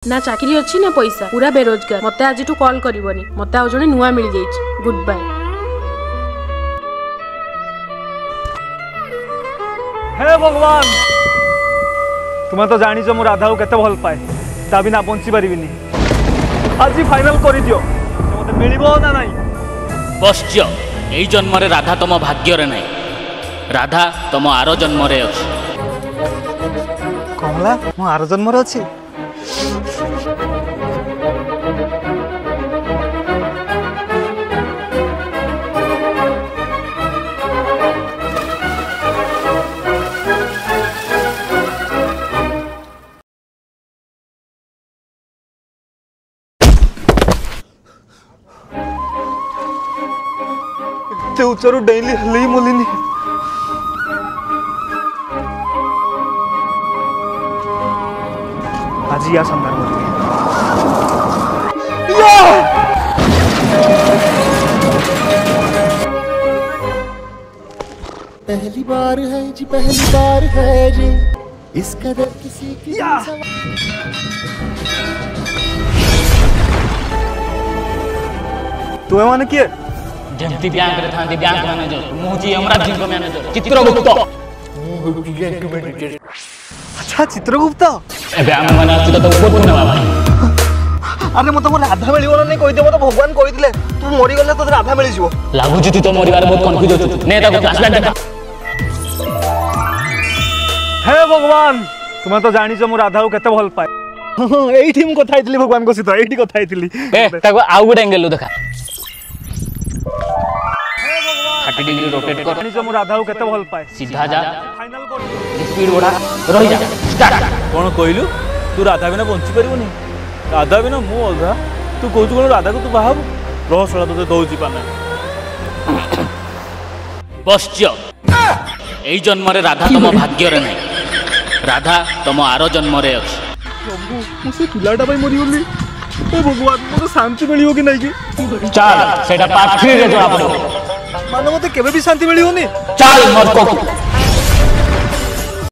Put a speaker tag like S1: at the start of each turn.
S1: ना चाकरी अच्छी ना पैसा पूरा बेरोजगार मते आज कॉल करबनी मते आ जने नुआ मिल जाई गुड बाय।
S2: हे भगवान तुम तो जानी मो राधा को केते भल पाए ता बिना बंची पारिबिनी आज फाइनल कर दियो मते मिलिबो ना नहीं।
S3: बश्य एई जन्म रे राधा तुम भाग्य रे नहीं राधा तुम आरो जन्म रे अछि।
S2: कमला मो आरो जन्म रे अछि। उच्चारू डेली हल्ली मोलिनी आज या संधान
S4: पहली बार है जी पहली बार है जी इस कदर किसी की
S2: तुम्हें माने किए
S3: जेमती बैंक रे थांती बैंक मैनेजर मुजी हमरा जिंको मैनेजर चित्रगुप्त
S2: अच्छा चित्रगुप्त
S3: एबे हम माने अछि तो बहुत पुण्य बाबा।
S2: अरे मत मोर राधा मिलिबो नहीं कहि दे मत भगवान कहि दिले तू मरि गले तो राधा मिलि जिवो
S3: लागु जति तो मरिबार बहुत कंफ्यूज होत ने ता फ्लैशबैक देखा।
S2: हे भगवान तुम तो जानी मो राधा को केते भल पाए एठी हम कथा आइतली भगवान को सहित एठी कथा आइतली
S3: ए ताको आउ गुड एंगल देखा 30 डिग्री रोटेट कर
S2: जानी मो राधा को केते भल पाए
S3: सीधा जा
S2: फाइनल कर
S3: स्पीड बढ़ा रही जा स्टार्ट
S5: कौन कहलु तू राधा बिना बंची पारिबनी राधा बिना मु अधा तू कहू कौन राधा को तू बाहब रहसला तो दौची पाना।
S3: बश्य एई जन्म रे राधा तुम भाग्य रे नहीं राधा तुम आरो जन्म रे अछि।
S2: प्रभु मु से पिलाटा भाई मरि गेली ए भगवान मो शांति मिलियो कि नहीं कि
S3: चल सेटा पार्ट 3 रे जोड़ा पड़ो
S2: मानो मते केबे भी शांति मिलियोनी
S3: चल मत को